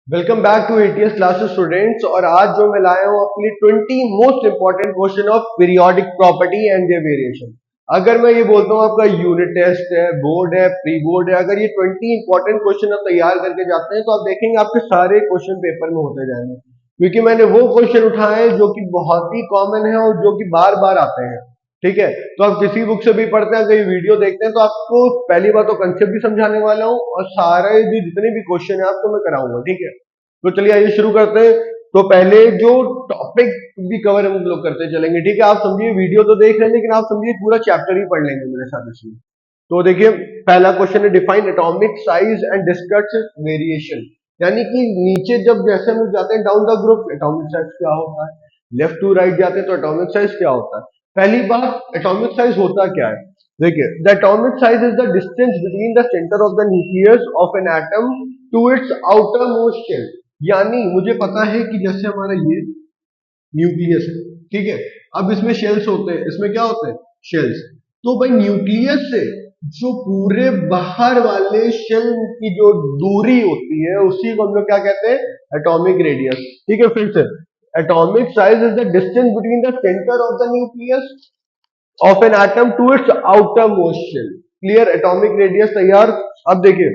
Welcome back to ATS classes students. और आज जो मैं लाया हूँ अपनी 20 most important question of periodic property and their variation. अगर मैं ये बोलता हूँ आपका यूनिट टेस्ट है, बोर्ड है, प्री बोर्ड है, अगर ये 20 इंपॉर्टेंट क्वेश्चन आप तैयार करके जाते हैं तो आप देखेंगे आपके सारे क्वेश्चन पेपर में होते जाएंगे, क्योंकि मैंने वो क्वेश्चन उठाए हैं जो कि बहुत ही कॉमन है और जो कि बार बार आते हैं। ठीक है, तो आप किसी बुक से भी पढ़ते हैं, कहीं वीडियो देखते हैं, तो आपको पहली बार तो कंसेप्ट भी समझाने वाला हूँ और सारे जो जितने भी क्वेश्चन है आपको मैं कराऊंगा। ठीक है, तो चलिए आइए शुरू करते हैं। तो पहले जो टॉपिक भी कवर हम लोग करते चलेंगे। ठीक है, आप समझिए, वीडियो तो देख रहे हैं लेकिन आप समझिए पूरा चैप्टर ही पढ़ लेंगे मेरे साथ इसमें। तो देखिए, पहला क्वेश्चन है define atomic size and discuss variation. यानी कि नीचे जब जैसे हम जाते हैं down the group, atomic size क्या होता है, लेफ्ट टू राइट जाते हैं तो एटॉमिक साइज क्या होता है। पहली बात, एटॉमिक साइज होता क्या है। देखिए, the atomic size is the distance between the centre of the nucleus of an atom to its outermost shell. यानी मुझे पता है कि जैसे हमारा ये न्यूक्लियस है, ठीक है, अब इसमें शेल्स होते हैं, इसमें क्या होते हैं, शेल्स। तो भाई न्यूक्लियस से जो पूरे बाहर वाले शेल की जो दूरी होती है उसी को हम लोग क्या कहते हैं, एटॉमिक रेडियस। ठीक है, फिर से, atomic size is the distance between the centre of the nucleus of an atom to its outermost shell. Clear, atomic radius तैयार। अब देखिए,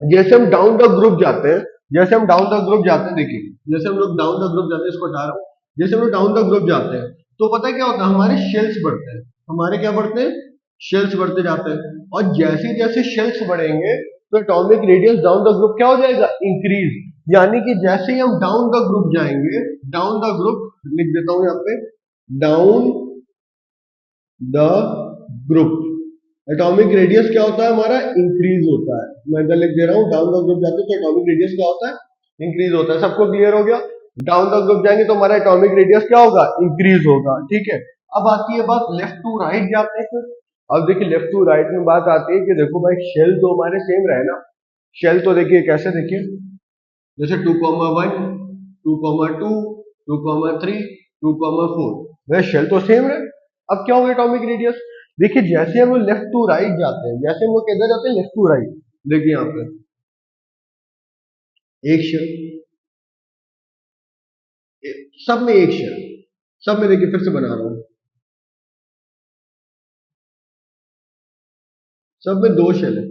जैसे हम डाउन द ग्रुप जाते हैं, जैसे हम डाउन द ग्रुप जाते हैं, देखिए जैसे हम लोग डाउन द ग्रुप जाते हैं, इसको हटा रहा हूं, जैसे हम लोग डाउन द ग्रुप जाते हैं तो पता है क्या होता है, हमारे शेल्स बढ़ते हैं। हमारे क्या बढ़ते हैं, शेल्स बढ़ते जाते हैं। और जैसे जैसे शेल्स बढ़ेंगे तो atomic radius down the group क्या हो जाएगा, इंक्रीज। यानी कि जैसे ही हम डाउन द ग्रुप जाएंगे, डाउन द ग्रुप लिख देता हूं यहाँ पे, down the group, atomic radius क्या होता है हमारा, इंक्रीज होता है। मैं इधर लिख दे रहा हूं, डाउन द ग्रुप जाते हैं तो एटॉमिक रेडियस क्या होता है, इंक्रीज होता है। सबको क्लियर हो गया। डाउन द ग्रुप जाएंगे तो हमारा एटॉमिक रेडियस क्या होगा, इंक्रीज होगा। ठीक है, अब आती है बात लेफ्ट टू राइट जाते हैं फिर। अब देखिए, लेफ्ट टू राइट में बात आती है कि देखो भाई, शेल तो हमारे सेम रहे ना। शेल तो देखिए कैसे, देखिए जैसे 2,1, 2,2, 2,3, 2,4, वह शेल तो सेम है। अब क्या होगा एटॉमिक रेडियस, देखिए जैसे हम लेफ्ट टू राइट जाते हैं, जैसे हम किधर जाते हैं, लेफ्ट टू राइट, देखिए यहाँ पे एक शेल, सब में एक शेल, सब में देखिए फिर से बना रहा हूं, सब में दो शेल है,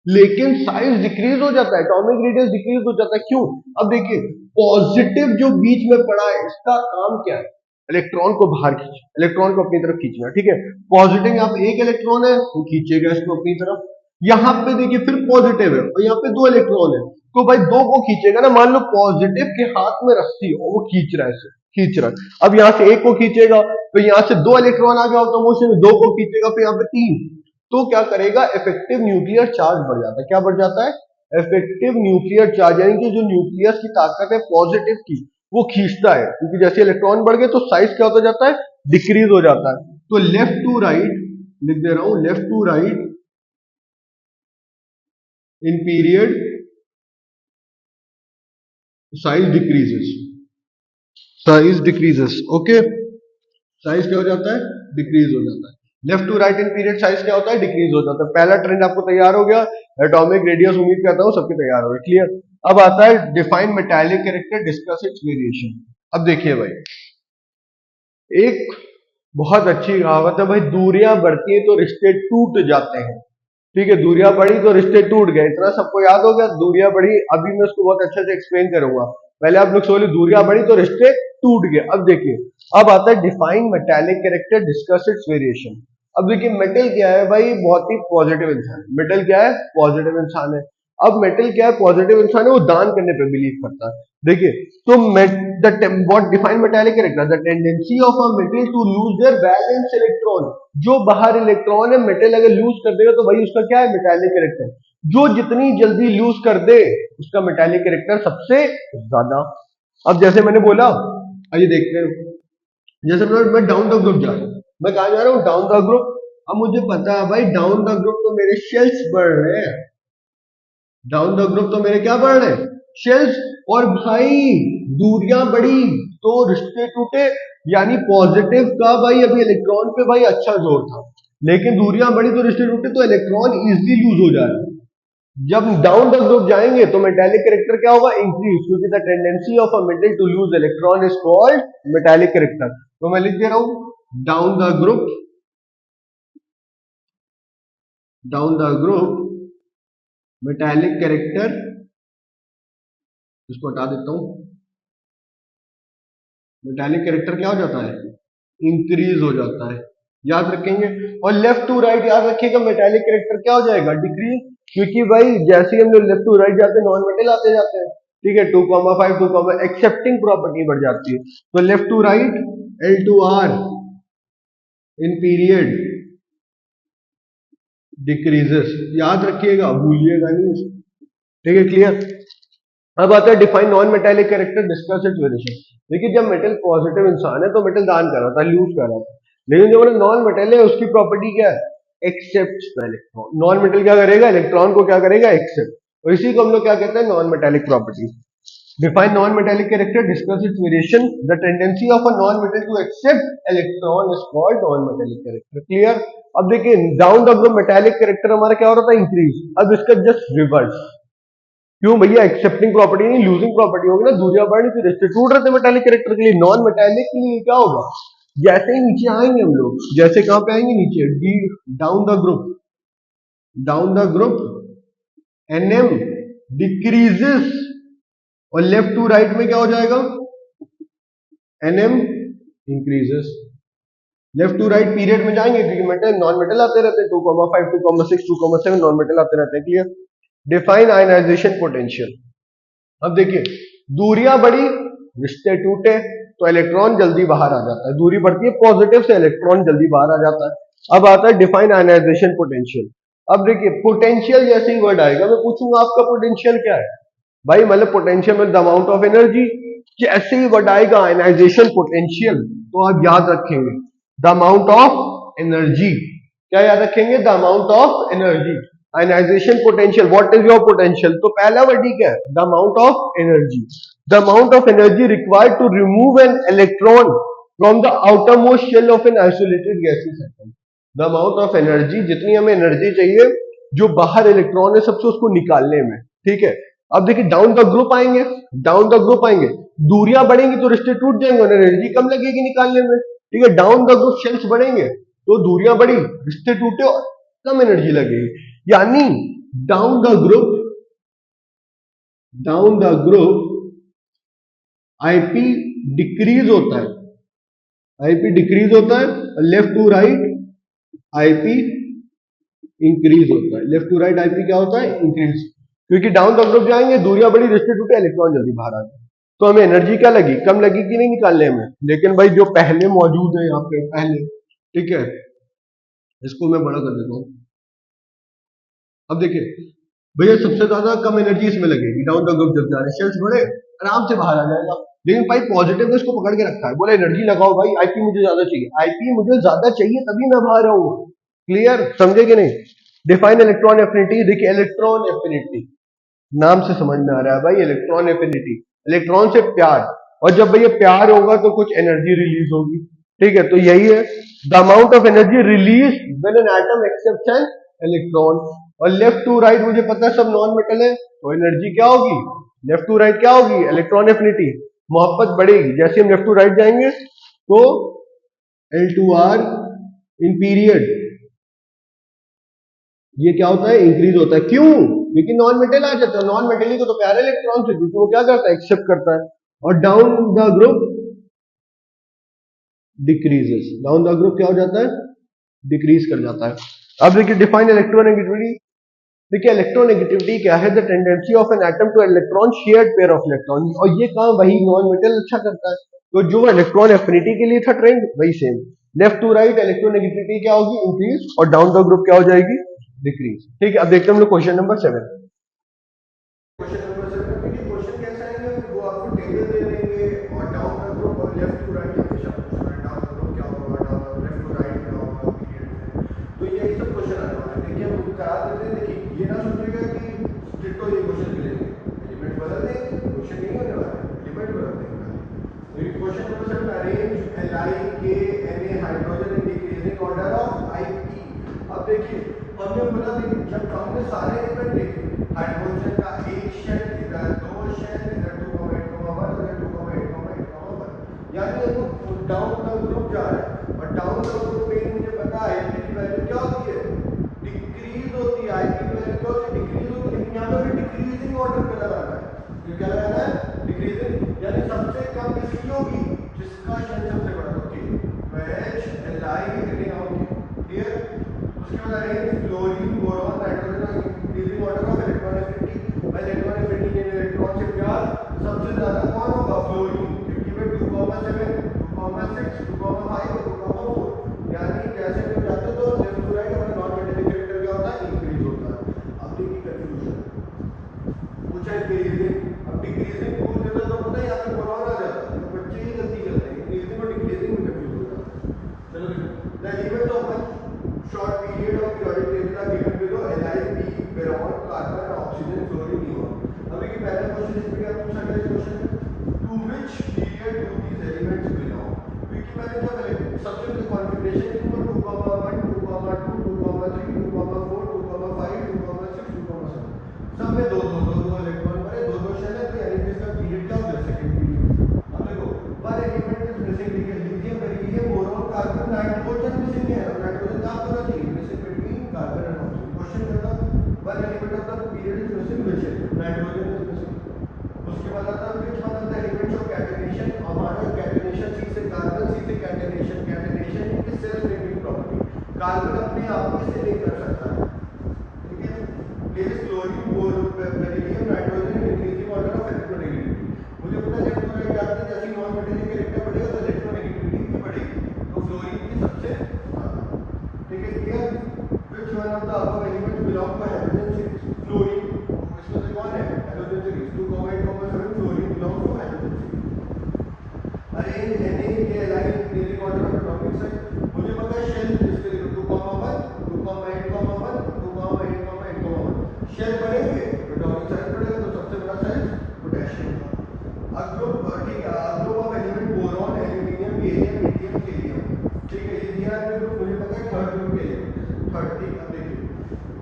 लेकिन साइज डिक्रीज हो जाता है, एटॉमिक रेडियस डिक्रीज हो जाता है। क्यों, अब देखिए, पॉजिटिव जो बीच में पड़ा है इसका काम क्या है, इलेक्ट्रॉन को बाहर खींच, इलेक्ट्रॉन को अपनी तरफ खींचना। ठीक है, पॉजिटिव यहाँ पे एक इलेक्ट्रॉन है, वो खींचेगा इसको अपनी तरफ। यहाँ पे देखिए फिर पॉजिटिव है और यहाँ पे दो इलेक्ट्रॉन है, तो भाई दो को खींचेगा ना। मान लो पॉजिटिव के हाथ में रस्सी हो, वो खींच रहा है इसे, खींच रहा है। अब यहाँ से एक को खींचेगा तो यहाँ से दो इलेक्ट्रॉन आ गया ऑटोमोशन में, दो को खींचेगा फिर यहाँ पे तीन, तो क्या करेगा, इफेक्टिव न्यूक्लियर चार्ज बढ़ जाता है। क्या बढ़ जाता है, इफेक्टिव न्यूक्लियर चार्ज, यानी कि जो न्यूक्लियस की ताकत है पॉजिटिव की, वो खींचता है, क्योंकि जैसे इलेक्ट्रॉन बढ़ गए तो साइज क्या होता जाता है, डिक्रीज हो जाता है। तो लेफ्ट टू राइट लिख दे रहा हूं, left to right in period size decreases, size decreases, okay, size क्या हो जाता है, डिक्रीज हो जाता है। Left to right in period size क्या होता है, डिक्रीज हो जाता है। पहला ट्रेंड आपको तैयार हो गया, एटॉमिक रेडियस, उम्मीद करता हूं सबके तैयार हो गए, क्लियर। अब आता है define metallic character, discuss its variation. अब देखिए भाई, एक बहुत अच्छी कहावत है भाई, दूरियां बढ़ती हैं तो रिश्ते टूट जाते हैं। ठीक है, दूरियां बढ़ी तो रिश्ते टूट गए, इतना सबको याद हो गया। दूरियां बढ़ी, अभी मैं उसको बहुत अच्छे से एक्सप्लेन करूंगा। पहले आप लोग सोचिए, दूरियां बढ़ी तो रिश्ते टूट गए। अब देखिए, अब आता है define metallic character, discuss its variation. अब देखिए, मेटल क्या है भाई, बहुत ही पॉजिटिव इंसान है। मेटल क्या है, पॉजिटिव इंसान है। अब मेटल क्या है, पॉजिटिव इंसान है, वो दान करने पे बिलीव करता है। देखिए, तो what define metallic character, the tendency of a metal to lose their valence electron। जो बाहर इलेक्ट्रॉन है, मेटल अगर लूज कर देगा तो भाई उसका क्या है, मेटालिक कैरेक्टर। जो जितनी जल्दी लूज कर दे उसका मेटालिक कैरेक्टर सबसे ज्यादा। अब जैसे मैंने बोला, आइए देखते हैं, जैसे मैं डाउन द ग्रुप जा रहा हूँ, मैं कहा जा रहा हूँ, डाउन द ग्रुप। अब मुझे पता है भाई, डाउन द ग्रुप तो मेरे शेल्स बढ़ रहे हैं, डाउन द ग्रुप तो मेरे क्या बढ़ रहे हैं, शेल्स। और भाई दूरियां बढ़ी तो रिश्ते टूटे, यानी पॉजिटिव का भाई अभी इलेक्ट्रॉन पे भाई अच्छा जोर था, लेकिन दूरियां बढ़ी तो रिश्ते टूटे, तो इलेक्ट्रॉन इजिली लूज हो जा रहे हैं। जब डाउन द ग्रुप जाएंगे तो मेटालिक कैरेक्टर क्या होगा, इंक्रीज, क्योंकि the tendency of a metal to lose electron is called metallic character. तो मैं लिख दे रहा हूं down the group, down the group metallic character, इसको हटा देता हूं, मेटालिक कैरेक्टर क्या हो जाता है, इंक्रीज हो जाता है, याद रखेंगे। और लेफ्ट टू राइट याद रखिएगा, मेटालिक कैरेक्टर क्या हो जाएगा, डिक्रीज, क्योंकि भाई जैसे ही हम लोग लेफ्ट टू राइट जाते हैं नॉन मेटल आते जाते हैं, ठीक है, 2,5 2, एक्सेप्टिंग प्रॉपर्टी बढ़ जाती है। तो left to right L2R in period decreases, याद रखिएगा, भूलिएगा नहीं, ठीक है, क्लियर। अब आता है define non metallic character, discuss its variation. देखिए जब मेटल पॉजिटिव इंसान है तो मेटल दान कर रहा था, लूज कर रहा था, लेकिन जो नॉन मेटल है उसकी प्रॉपर्टी क्या है, accept the electron. Non metal क्या करेगा, इलेक्ट्रॉन को क्या करेगा, एक्सेप्ट, और इसी को हम लोग क्या कहते हैं, non metallic property. Define non metallic character, discuss its variation, the tendency of a non metal to accept electron is called non metallic character, clear. अब देखिए down the group metallic character हमारा क्या हो रहा था, इंक्रीज, अब इसका just reverse, क्यों भैया, एक्सेप्टिंग प्रॉपर्टी नहीं लूजिंग प्रॉपर्टी होगी ना, दूरियां बढ़ नहीं थी, रिश्ते टूट रहे थे मेटालिक कैरेक्टर के लिए। नॉन मेटालिक के लिए क्या होगा, जैसे ही नीचे आएंगे हम लोग, जैसे कहां पे आएंगे, नीचे डी, down the group, down the group NM decreases, और लेफ्ट टू राइट में क्या हो जाएगा, NM increases. Left to right period में जाएंगे क्योंकि मेटल नॉन मेटल आते रहते हैं, 2,5 2,6 2,7 नॉन मेटल आते रहते हैं, क्लियर। Define ionization potential. अब देखिए दूरियां बढ़ी, रिश्ते टूटे, तो इलेक्ट्रॉन जल्दी बाहर आ जाता है, दूरी बढ़ती है पॉजिटिव से, इलेक्ट्रॉन जल्दी बाहर आ जाता है। अब आता है डिफाइन आयनाइजेशन पोटेंशियल। अब देखिए पोटेंशियल जैसे ही वर्ड आएगा मैं पूछूंगा आपका पोटेंशियल क्या है, भाई मतलब पोटेंशियल में द अमाउंट ऑफ एनर्जी, जैसे ही वर्ड आएगा आयनाइजेशन पोटेंशियल तो आप याद रखेंगे द अमाउंट ऑफ एनर्जी, क्या याद रखेंगे, the amount of energy. Ionisation potential, what is your potential, तो पहला वर्ड ही क्या है, the amount of energy, the amount of energy required to remove an electron from the outermost shell of an isolated gaseous atom. The amount of energy, जितनी हमें energy चाहिए जो बाहर इलेक्ट्रॉन है सबसे उसको निकालने में, ठीक है। अब देखिए डाउन द ग्रुप आएंगे, डाउन द ग्रुप आएंगे, दूरियां बढ़ेंगी तो रिश्ते टूट जाएंगे और एनर्जी कम लगेगी निकालने में, ठीक है। डाउन द ग्रुप शेल्स बढ़ेंगे तो दूरियां बढ़ी, रिश्ते टूटे और कम एनर्जी लगेगी, यानी down the group, down the group IP decrease होता है, आईपी डिक्रीज होता है, और left to right IP increase होता है, लेफ्ट टू राइट आईपी क्या होता है, इंक्रीज, क्योंकि डाउन द ग्रुप जाएंगे दूरियां बड़ी, रिश्ते टूटे, इलेक्ट्रॉन जल्दी बाहर आ गए, तो हमें एनर्जी क्या लगी, कम लगी कि नहीं निकालने में। लेकिन भाई जो पहले मौजूद है यहाँ पे पहले, ठीक है, इसको मैं बड़ा कर देता हूँ। अब देखिए भैया सबसे ज्यादा कम एनर्जी इसमें लगेगी, डाउन द ग्रुप जब जा रहे हैं, शेल्स बड़े आराम से बाहर आ जाएगा, लेकिन भाई पॉजिटिव ने इसको पकड़ के रखा है, बोले एनर्जी लगाओ भाई, आईपी मुझे ज्यादा चाहिए, आईपी मुझे ज्यादा चाहिए तभी मैं बाहर आऊंगा, क्लियर, समझे कि नहीं। डिफाइन इलेक्ट्रॉन एफिनिटी, देखिए इलेक्ट्रॉन एफिनिटी नाम से समझ में आ रहा है भाई, इलेक्ट्रॉन एफिनिटी, इलेक्ट्रॉन से प्यार, और जब भैया प्यार होगा तो कुछ एनर्जी रिलीज होगी, ठीक है, तो यही है the amount of energy release when an atom accepts an electron. और लेफ्ट टू राइट मुझे पता है सब नॉन मेटल है, तो एनर्जी क्या होगी, लेफ्ट टू राइट क्या होगी, इलेक्ट्रॉन एफिनिटी, मोहब्बत बढ़ेगी, जैसे हम लेफ्ट टू राइट जाएंगे तो L2R इन पीरियड, ये क्या होता है, इंक्रीज होता है, क्यों, क्योंकि नॉन मेटल आ जाता है, नॉन मेटल को तो प्यारे इलेक्ट्रॉन से, क्योंकि वो क्या करता है, एक्सेप्ट करता है। और down the group decreases, down the group क्या हो जाता है, डिक्रीज कर जाता है। अब देखिए डिफाइन इलेक्ट्रोनेगेटिविटी, देखिए इलेक्ट्रोनेगेटिविटी क्या है, the tendency of an atom two electron shared pair of electron, और ये काम वही नॉन मेटल अच्छा करता है, तो जो इलेक्ट्रॉन एफिनिटी के लिए था ट्रेंड वही same, left to right electronegativity क्या होगी, इंक्रीज, और डाउन द ग्रुप क्या हो जाएगी, डिक्रीज, ठीक है। अब देखते हैं हम लोग क्वेश्चन नंबर 7। क्वेश्चन नंबर 7 में देखिए क्वेश्चन कैसा आएगा, वो आपको टेबल दे देंगे और डाउन द ग्रुप और लेफ्ट टू राइट हमेशा पूछ रहे हैं, डाउन द ग्रुप क्या होगा, डाउन लेफ्ट टू राइट क्या होगा पीरियड में, तो यही सब क्वेश्चन आने वाले हैं। देखिए हम करा देते हैं, देखिए ये ना सोचिएगा कि डिट्टो ये क्वेश्चन मिलेंगे, एलिमेंट बदल देंगे, क्वेश्चन नहीं होने वाला है, एलिमेंट बदल देंगे। तो ये question number 7, arrange LiKNa hydrogen in decreasing order of IP। अब देखिए हमने बोला, देखिए जब हमने सारे एलिमेंट देखे तो फिर डिक्रीजिंग ऑर्डर पे लगाना है। ये क्या लगाना है? डिक्रीजिंग, यानी सबसे कम किसकी होगी? जिसका शेल सबसे बड़ा। Okay, H Li clear. उसके बाद अरेंज फ्लोरीन बोरॉन नाइट्रोजन और increasing order of electron affinity. Electron affinity के इलेक्ट्रॉन से प्यार सबसे ज्यादा कौन होगा? फ्लोरीन, क्योंकि वे 2,7 2,6 2,5 2,4, यानी जैसे भी जाते तो लेफ्ट टू राइट अपना नॉन मेटालिक कैरेक्टर क्या होता है? इंक्रीज होता है। अब देखिए कंफ्यूजन पूछा इंक्रीजिंग, अब डिक्रीजिंग पूछ देता तो पता है यहाँ पे बोरॉन आ जाता है, तो बच्चे ही गलती करते हैं, इंक्रीजिंग और डिक्रीजिंग में कंफ्यूज हो जाता है। चलो the elements of one short period of periodic table are given below Li, P, boron, carbon, oxygen, fluorine, neon. अब ये पहला क्वेश्चन इसमें क्या पूछा गया? इस question to which period do these elements belong? क्योंकि मैंने क्या पहले सबसे कॉन्फ़िगरेशन की 2,1 2,2 2,3 2,4 2,5 2,6 2,7 सब में दो इलेक्ट्रॉन भरे, दो शेल है, तो यानी कि इसका पीरियड क्या हो गया? Second period. अब देखो one element is missing, lithium, beryllium, boron, carbon, nitrogen missing है। अब नाइट्रोजन कहां पर होना चाहिए? Missing between carbon and oxygen. Question क्या था? One element of the period is missing, which है? Nitrogen is missing. उसके बाद आता है which one of the elements of catenation? हमारा कैटेनेशन सी से कार्बन, सी से catenation, catenation is self linking property, carbon अपने आप में से लिंक कर सकता है। ठीक है, place chlorine, beryllium, nitrogen increasing order of electronegativity. मुझे पता है लेफ्ट टू राइट जाते हैं, जैसे नॉन मेटालिक कैरेक्टर बढ़ेगा तो इलेक्ट्रोनेगेटिविटी भी बढ़ेगी, तो फ्लोरीन की सबसे ज्यादा। ठीक है, clear? Which one of the above elements belong to hydrogen series? Fluorine, इसमें से कौन है? Hydrogen series 2,8,7 fluorine belong to hydrogen series. Arrange Na के line increasing order of atomic size. मुझे पता है शेल, इसके लिए 2,1 2,8,1 2,8,8,1 शेल बढ़ेंगे तो एटॉमिक साइज बढ़ेगा, तो सबसे बड़ा साइज पोटेशियम का। अब ग्रुप, ठीक है, group of element boron, aluminium, beryllium, lithium, helium. ठीक है, ये दिया है ग्रुप, मुझे पता है थर्ड ग्रुप के एलिमेंट, थर्ड। ठीक है, अब देखिए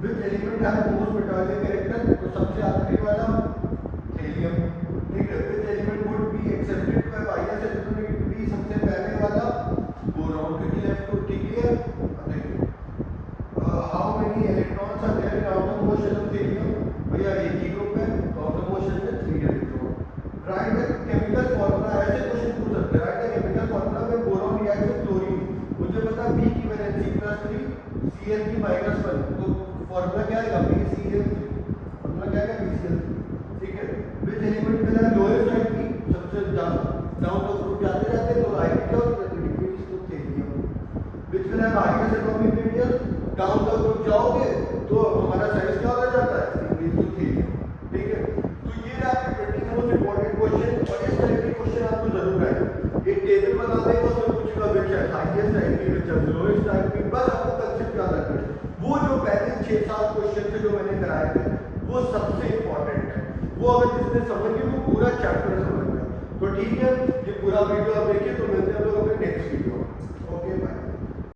which element have most metallic character? तो सबसे आखिरी वाला हेलियम। ठीक है, which element would be accepted by minus electronegativity? सबसे पहले वाला बोरॉन, क्योंकि लेफ्ट टू। ठीक है, अब देखिए how many electrons are there in outermost shell of helium? भैया एक ही ग्रुप है, तो आउटर मोस्ट शेल में 3 electron. Right the chemical formula, ऐसे क्वेश्चन पूछ सकते हैं। Right the chemical formula when boron reacts with chlorine. मुझे पता है B की वैलेंसी +3 Cl की -1, तो फार्मूला क्या आएगा? BCl3। फार्मूला क्या आएगा? BCl3। ठीक है, which element will have lowest IP? सबसे ज्यादा डाउन द ग्रुप जाते जाते तो आईपी क्या होता है? Decrease to helium. Which will have highest atomic radius? Down the group जाओगे तो हमारा साइज क्या होता जाता है? Increase to helium. ठीक है, तो ये रहा आपके 20 मोस्ट इंपॉर्टेंट क्वेश्चन, और इस टाइप के क्वेश्चन आपको जरूर आएंगे। एक टेबल बना देगा, उसमें पूछेगा व्हिच है हाईएस्ट आईपी, व्हिच है लोएस्ट आईपी, बस आपको कंसेप्ट याद रखना है। वो जो पहले 6-7 क्वेश्चन थे जो मैंने कराए थे, वो सबसे इंपॉर्टेंट है। वो अगर जिसने समझ लिया वो पूरा चैप्टर समझ गया। तो ठीक है, ये पूरा वीडियो आप देखिए, तो मिलते हैं हम लोग अपने नेक्स्ट वीडियो।